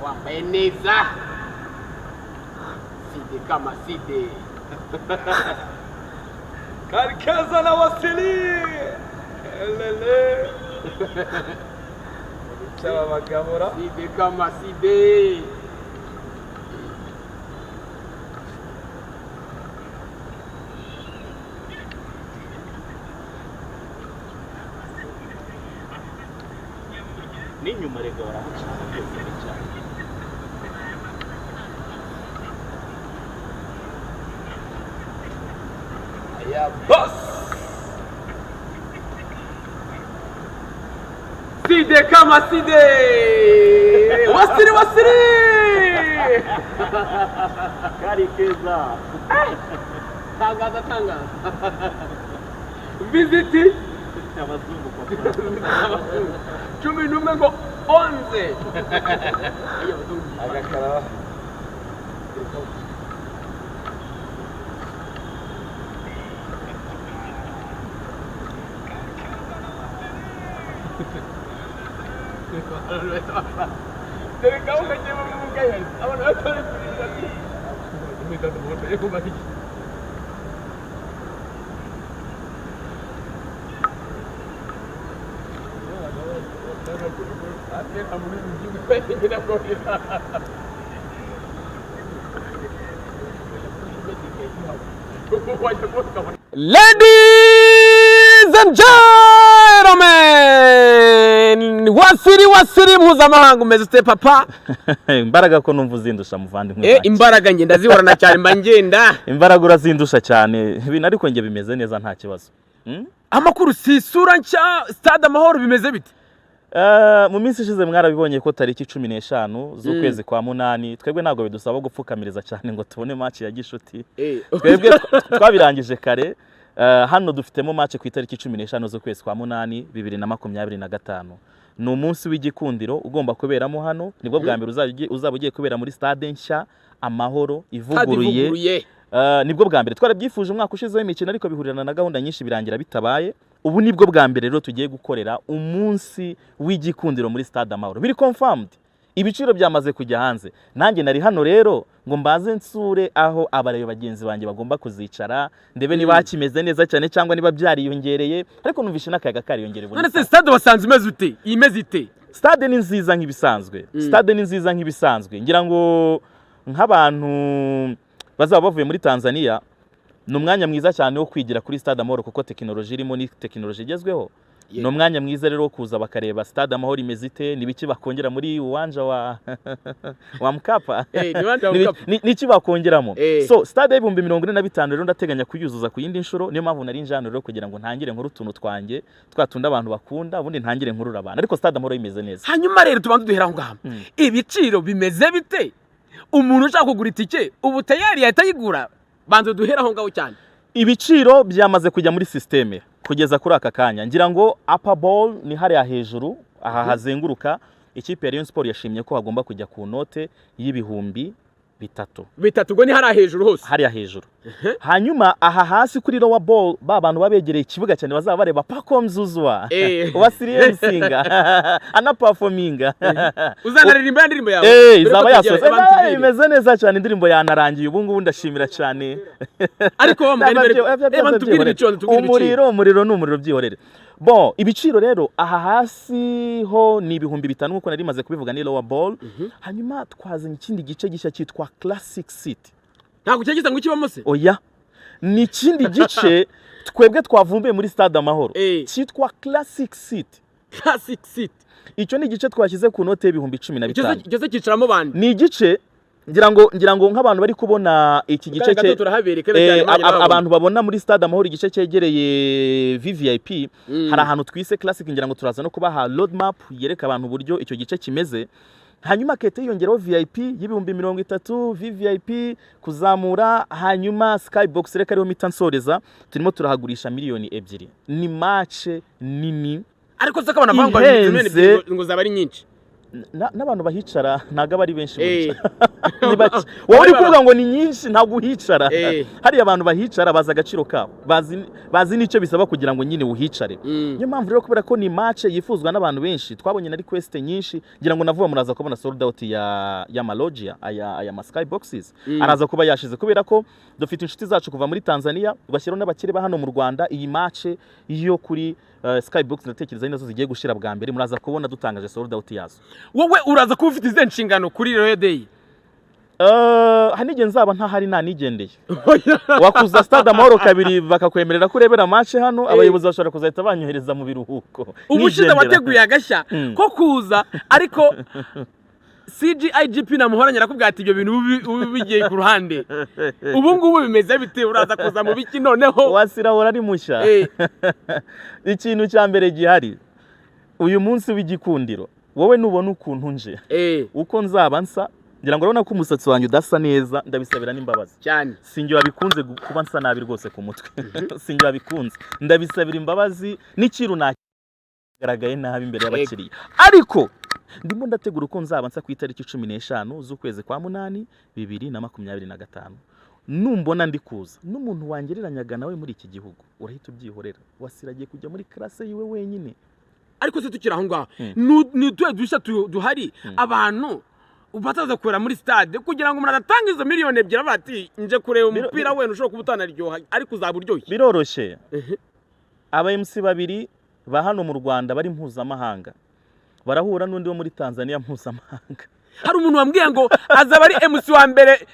Wapendeza. Side kama side. Karkaza na wasili. Elele. Chama magamora. Side kama side. n'inyuma rega baramucana byose cyane Ya boss. Side kama side. Wasiri. kari keza Tangaza. Visiti. abazungu kwa 11 ngo 11. Agakara. Dari kau kerja memukaikan. Awak nak tahu lagi. Minta tolong saya kembali. Akhir kamu ni juga kita boleh. Ladies and gentlemen, wasiri mpuzamahanga umeze ute papa? imbaraga ko numva uzindusha muvandimwe Imbaraga ngenda zihorana cyane mba ngenda. imbaraga urazindusha cyane ibintu ariko nge bimeze neza nta kibazo. Amakuru si isura nshya Stade Amahoro bimeze bite? Mu minsi ishize mwarabibonye ko tariki 15 z'ukwezi kwa munani twebwe ntabwo bidusaba gupfukamiriza cyane ngo tubone match ya gishuti. Twebwe twabirangije kare. Hano dufitemo match ku itariki 15 z'ukwezi kwa munani 2025. Ni umunsi w'igikundiro ugomba kuberamo hano nibwo bwa mbere uzaba ugiye kubera muri stade nshya Amahoro ivuguruye. Nibwo bwa mbere twarabyifuje umwaka ushizeho imikino ariko bihurirana na gahunda nyinshi birangira bitabaye. Ubu nibwo bwa mbere rero tugiye gukorera umunsi w'igikundiro muri Stade Amahoro. Biri confirmed. Ibiciro byamaze kujya hanze. Nanjye nari hano rero ngo mbaze nsure aho abareyo bagenzi banjye bagomba kuzicara ndebe niba hakimeze neza cyane cyangwa niba byariyongereye ariko numvishe n'akayaga kariyongereye. None se stade wasanze imeze ute? Imeze ite? Stade ni nziza nk'ibisanzwe. Stade ni nziza nk'ibisanzwe. Ngira ngo nk'abantu bazaba bavuye muri Tanzania ni umwanya mwiza cyane wo kwigira kuri Stade Amahoro kuko tekinoloji irimo ni tekinoloji igezweho. Ni umwanya mwiza rero wo kuza bakareba Stade Amahoro imeze ite nibiki bakongera muri uwanja wa Mkapa. Niki bakongeramo. So Stade y'ibihumbi 45 rero ndateganya kuyuzuza ku yindi nshuro niyo mpamvu nari njano rero kugira ngo ntangire nkuru tuntu twanjye twatunda abantu bakunda ubundi ntangire nkuru abantu ariko Stade Amahoro imeze neza. Hanyuma rero tubanze duhera ngaho. Ibiciro bimeze bite? Umuntu ushaka kugura itike ubu tayari yatayigura banze duhera aho ngaho cyane. Ibiciro byamaze kujya muri systeme kugeza kuri aka kanya ngira ngo upper ball ni hariya hejuru aha hazenguruka ikipe ya Rayon Sport yashimye ko hagomba kujya ku note y'ibihumbi bitatu ngo ni hariya hejuru hose hariya hejuru. Hanyuma aha hasi kuri lower ball bantu babegereye ikibuga cyane bazaba bareba Pako Mzuzwa wasiriye Msinga ana performinga uzanaririmba indirimbo yawe izaba yasoze imeze neza cyane indirimbo yanarangiye ubu ngubu ndashimira cyane ariko tubwire umuriro ni umuriro byihorere. Bon ibiciro rero aha hasi ho ni ibihumbi 5 nkuko nari maze kubivuga ni lower ball. Hanyuma twazanye ikindi gice gishya cyitwa classic seat. Ntabwo cyagize ngo ikibamo se? Oya ni ikindi gice twebwe twavumbuye muri Stade Amahoro cyitwa classic seat. Classic seat icyo ni igice twashyize ku note y'ibihumbi 15. Icyo se kicaramo bandi ni igice ngira ngo nk'abantu bari kubona iki gice cye abantu babona muri Stade Amahoro igice cyegereye VVIP hari ahantu twise classic ngira ngo turaza no kubaha road map yereka abantu uburyo icyo gice kimeze. Hanyuma kete yongeraho VIP y'ibihumbi 30 VVIP kuzamura hanyuma Skybox reka ariho mitansoreza turimo turahagurisha miliyoni 2. Ni match nini ariko se kabana bangwa ngo zaba ari nyinshi. n'abantu bahicara ntabwo aba ari benshi ni bake wowe uri kuvuga ngo ni nyinshi ntabwo uhicara hariya abantu bahicara bazi agaciro kabo bazi n'icyo bisaba kugira ngo nyine uhicare niyo mpamvu rero kubera ko ni match yifuzwa n'abantu benshi twabonye na request nyinshi ngira ngo navuga muraza kubona sold out ya Malogia aya Sky Boxes araza kuba yashize kubera ko dufite inshuti zacu kuva muri Tanzania bashyiraho n'abakire ba hano mu Rwanda iyi match yo kuri Sky Box ndatekereza nazo zigiye gushira bwa mbere muraza kubona dutangaje sold out yazo wowe uraza kuba ufite ize nshingano kuri Royal Day hanige nzaba ntahari nanigendeye wakuza Stade Amahoro kabiri bakakwemerera ko urebera match hano abayobozi bashobora kuzahita banyohereza mu biruhuko ubushize wateguye agashya ko kuza ariko CGIGP namuhoranye arakubwira ati ibyo bintu bigiye ku ruhande ubu ngubu bimeze bite uraza kuza mu biki noneho wasirahora ari mushya ikintu cya mbere gihari uyu munsi w'igikundiro wowe nubona ukuntu nje uko nzaba nsa ngira ngo urabona ko umusatsi wanjye udasa neza ndabisabira n'imbabazi cyane sinjye wabikunze kuba nsa nabi rwose ku mutwe sinjye wabikunze ndabisabira imbabazi n'ikiru nagaragaye nabi imbere y'abakiriya ariko ndimo ndategura uko nzaba nsa ku itariki 15 z'ukwezi kwa munani 2025 numbona ndi kuza n'umuntu wangereranyaga nawe muri iki gihugu urahita ubyihorera wasiragiye kujya muri classe yiwe wenyine ariko se tukira aho ngaho ni tuwe dushya duhari abantu ubataza kwera muri stade kugira ngo umuntu adatanga izo miliyoni 2 bati nje kureba umupira wene ushobora kubutana ryoha ariko uzaburyoshye biroroshe aba MC babiri ba hano mu Rwanda bari mpuzamahanga barahura n'undi wo muri Tanzania mpuzamahanga hari umuntu wambwiye ngo azaba ari MC wa mbere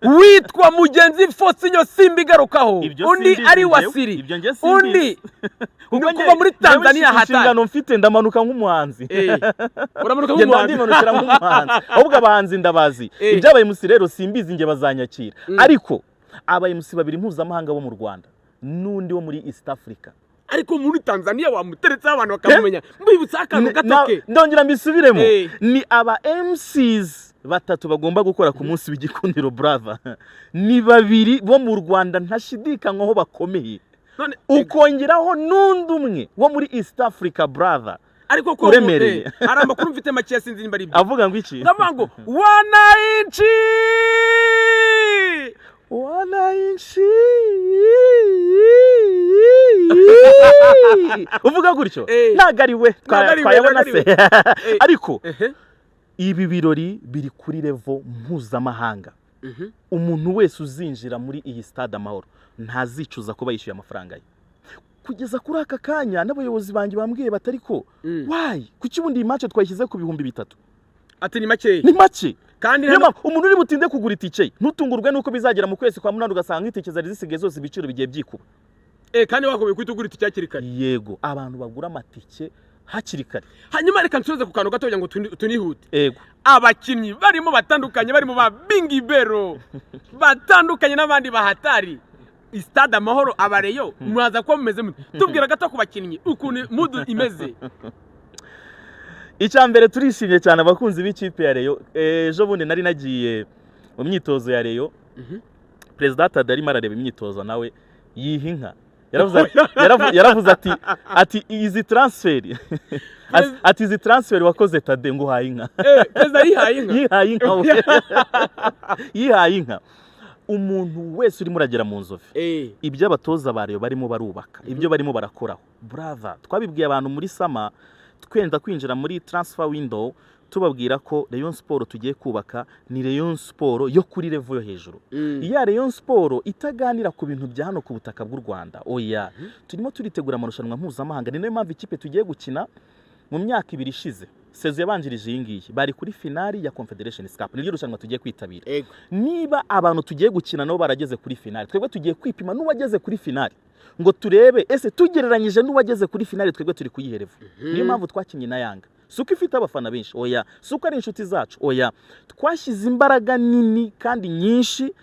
witwa Mugenzi Fosinyo Simbi garukaho undi ari Wasiri undi kuva muri Tanzania hatari inshingano mfite ndamanuka nk'umuhanzi uramanuka nk'umuhanzi ndamanukira nk'umuhanzi ahubwo abahanzi ndabazi ibyabaye MC rero simbizi nge bazanyakira ariko aba MC babiri mpuzamahanga bo mu Rwanda n'undi wo muri East Africa ariko muri Tanzania wamuteretse abantu bakamumenya mbibutsa akantu gatoke ndongera mbisubiremo ni aba MCs batatu bagomba gukora ku munsi w'igikundiro brother ni babiri bo mu Rwanda ntashidikanywaho bakomeye ukongeraho n'undi umwe wo muri East Africa brother ariko ko uremereye hari amakuru mfite make yasinzi nimba ari avuga ngo iki ndavuga ngo wananchi uvuga gutyo nagariwe twayabona se ariko ibi birori biri kuri level mpuzamahanga umuntu wese uzinjira muri iyi Stade Amahoro ntazicuza kuba yishyuye amafaranga ye kugeza kuri aka kanya n'abayobozi banjye bambwiye batari ko why kuki ubundi match twashyize ku 3,000 ati ni make kandi umuntu uri butinde kugura itike ntutungurwe nuko bizagera mu kwezi kwa munani ugasanga itike zari zisigaye zose ibiciro bigiye byikuba kandi wakobe kwitugura itike hakiri kare yego abantu bagura amatike hakiri kare hanyuma reka nsubize ku kantu gato kugira ngo tunihute yego abakinnyi barimo batandukanye barimo ba Bingibero batandukanye n'abandi bahatari Stade Amahoro abareyo mwaza ko mumeze tubwira gato ku bakinnyi ukuntu mudu imeze Icyambere turishimye cyane abakunzi b'ikipe ya Rayon ejo bundi nari nagiye mu myitozo ya Rayon President Tadarima arareba imyitozo nawe yihinka yaravuze ati izi transfer ati izi transfer wakoze Tade ngo hayinka yihayinka umuntu wese uri muragera mu nzove ibyo abatoza bariyo barimo barubaka ibyo barimo barakoraho brother twabibwiye abantu muri sama twenda kwinjira muri transfer window tubabwira ko Rayon Sport tugiye kubaka ni Rayon Sport yo kuri level yo hejuru iya Rayon Sport itaganira ku bintu bya hano ku butaka bw'u Rwanda oya turimo turitegura amarushanwa mpuzamahanga ni nayo mpamvu ikipe tugiye gukina mu myaka 2 ishize sezo yabanjirije yingiye bari kuri finali ya Confederation Cup niryo rushanwa tugiye kwitabira niba abantu tugiye gukina nabo barageze kuri finali twebwe tugiye kwipima n'uwageze kuri finali ngo turebe ese tugereranyije n'uwageze kuri finali twebwe turi kuyiherevu niyo mpamvu twakinnye na Yanga suko ifite abafana benshi oya suko ari inshuti zacu oya twashyize imbaraga nini kandi nyinshi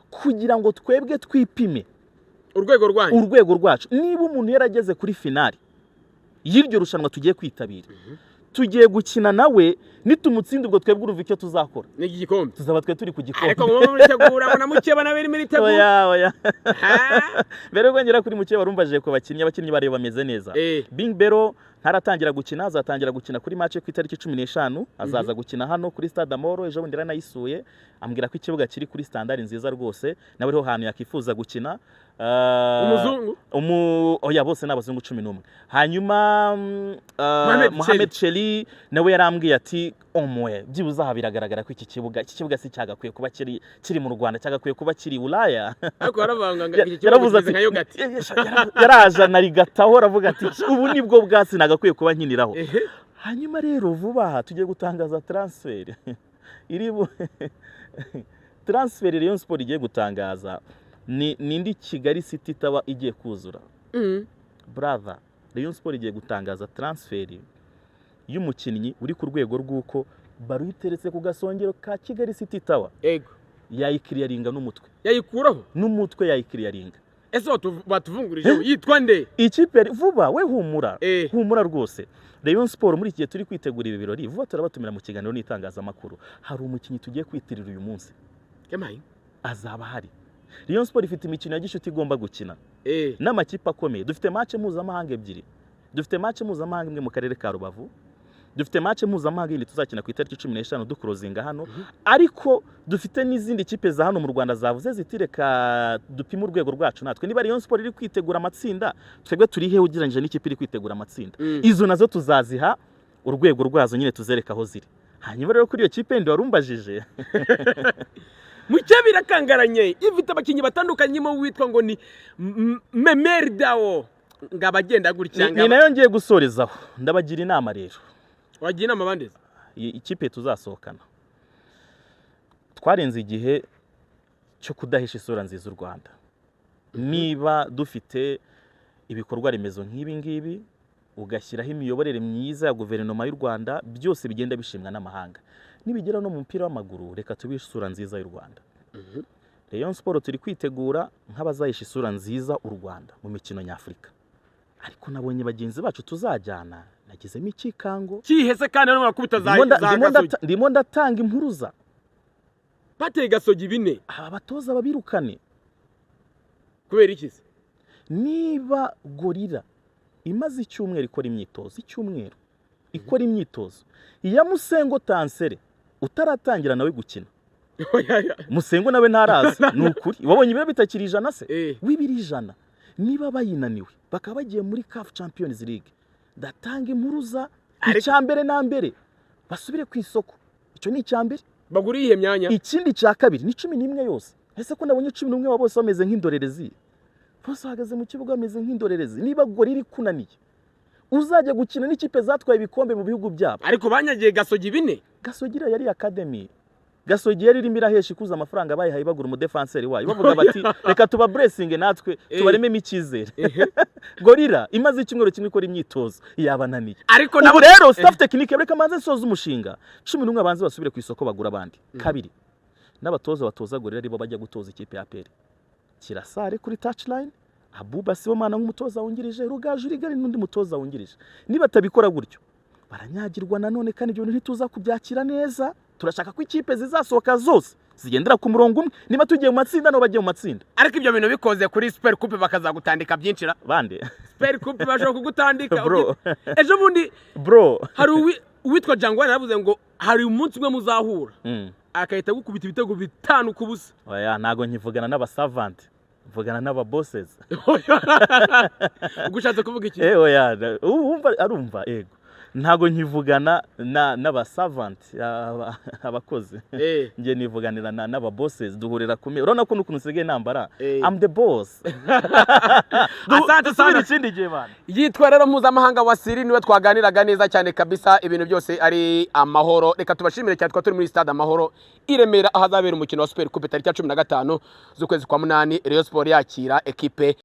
kugira ngo twebwe twipime urwego rwacu niba umuntu yarageze kuri finali y'iryo rushanwa tugiye kwitabira tugiye gukina nawe nitumutsinda ubwo twebwe urumva icyo tuzakora ni igikombe tuzaba twe turi ku gikombe ariko ngo muritegura ngo namukeba na biri muritegura oya mbere rwongera kuri mukeba rumbaje ko abakinnyi bari bameze neza Bing Bero ntaratangira gukina azatangira gukina kuri match ku itariki 15 azaza gukina hano kuri Stade Amahoro ejo bundi ranayisuye ambwira ko ikibuga kiri kuri standard nziza rwose nawe riho hantu yakifuza gukina umuzungu oya bose n'abazungu 11 hanyuma Mohamed Cheli nawe yarambwiye ati omwe byibuze aha biragaragara ko iki kibuga si cyagakwiye kuba kiri mu Rwanda cyagakwiye kuba kiri Ulaya ariko yaravanga iki kibuga nka yogati yaraje narigataho aravuga ati ubu nibwo bwasi nagakwiye kuba nkiniraho hanyuma rero vuba aha tugiye gutangaza transfer transfer Rayon Sport igiye gutangaza nindi Kigali City taba igiye kuzura brother Rayon Sport igiye gutangaza transfer y'umukinnyi uri ku rwego rw'uko baruiteretse ku gasongero ka Kigali City Tower ego yayikiriyaringa n'umutwe yayikuraho n'umutwe yayikiriyaringa ese batuvungurije yitwa nde ikipe vuba we humura rwose Rayon Sport muri igihe turi kwitegura ibi birori vuba turabatumira mu kiganiro n'itangazamakuru hari umukinnyi tugiye kwitirira uyu munsi kemayi azaba hari Rayon Sport ifite imikino ya gishuti igomba gukina n'amakipe akomeye dufite match mpuzamahanga ebyiri dufite match mpuzamahanga imwe mu karere ka Rubavu dufite match mpuzamahanga indi tuzakina ku itariki 15 ducrosinga hano ariko dufite n'izindi kipe za hano mu Rwanda zavuze zitireka dupima urwego rwacu natwe niba Rayon Sport iri kwitegura amatsinda twebwe turi he ugereranyije n'ikipe iri kwitegura amatsinda izo nazo tuzaziha urwego rwazo nyine tuzereka aho ziri hanyuma rero kuri iyo kipe ndi warumbajije mucye birakangaranye ifite abakinnyi batandukanye mu witwa ngo ni Memerdao ngabagenda gutya ni nayo ngiye gusorezaho ndabagira inama rero wagira inama bandeze ikipe tuzasohokana twarenze igihe cyo kudahisha isura nziza u Rwanda niba dufite ibikorwa remezo nk'ibi ngibi ugashyiraho imiyoborere myiza ya guverinoma y'u Rwanda byose bigenda bishimwa n'amahanga nibigera no mu mupira w'amaguru reka tubishe isura nziza y'u Rwanda Rayon Sport turi kwitegura nk'abazahisha isura nziza u Rwanda mu mikino nyafurika ariko nabonye bagenzi bacu tuzajyana nagizemo ikikango kihese kandi no makubita ndimo ndatanga impuruza bateye Gasogi bine abatoza babirukane kubera iki se niba Gorira imaze icyumweru ikora imyitozo iya Musengo Tansere utaratangira nawe gukina Musengo nawe ntaraza nukuri wabonye ibiro bitakiri ijana se wibiri ijana niba bayinaniwe bakaba bagiye muri CAF Champions League datanga impuruza icyambere na mbere basubire ku isoko icyo ni icyambere baguriye myanya ikindi cya kabiri ni 11 yose ese ko nabonye 11 wa bose bameze nk'indorerezi bose bahagaze mu kibuga bameze nk'indorerezi niba Gorira ikunaniye uzajya gukina n'ikipe zatwaye ibikombe mu bihugu byabo ariko banyagiye Gasogi bine Gasogira yari academy Gasogi yari irimo irahesha ikuza amafaranga bayihaye bagura umudefenseri wayo bavuga bati reka tuba blessing natwe tubarememo ikizere Gorira imaze icyumweru kimwe ikora imyitozo yabananiye ariko nabo rero staff technique reka manze soza umushinga 11 abanze basubire ku isoko bagura abandi kabiri n'abatoza batoza Gorira ribo bajya gutoza ikipe ya APR Kirasare kuri touchline Abuba Sibomana nk'umutoza wungirije Rugaju Rigari n'undi mutoza wungirije niba tabikora gutyo baranyagirwa nanone kandi ibyo ntituza kubyakira neza turashaka ko ikipe zizasohoka zose zigendera ku murongo umwe niba tugiye mu matsinda no bagiye mu matsinda ariko ibyo bintu bikoze kuri Super Coupe bakazagutandika byinshira bande Super Coupe bashaka kugutandika ejo bundi hari uwitwa Jangwana yaravuze ngo hari umunsi umwe muzahura akahita gukubita ibitego 5 ku busa oya nago nkivugana n'abasavant mvugana n'aba bosses ugushatse kuvuga iki oya arumva ego ntago nkivugana n'abasavant abakoze ngiye nivuganira n'aba bosses duhurira kumwe urona ko nukuntu nsigaye nambara I'm the boss asante sana ikindi gihe bana yitwa rero mpuzamahanga wa Siri niwe twaganiraga neza cyane kabisa ibintu byose ari amahoro reka tubashimire cyane turi muri Stade Amahoro iremera ahazabera umukino wa Super Coupe tariki 15 z'ukwezi kwa 8 Rayon Sport yakira equipe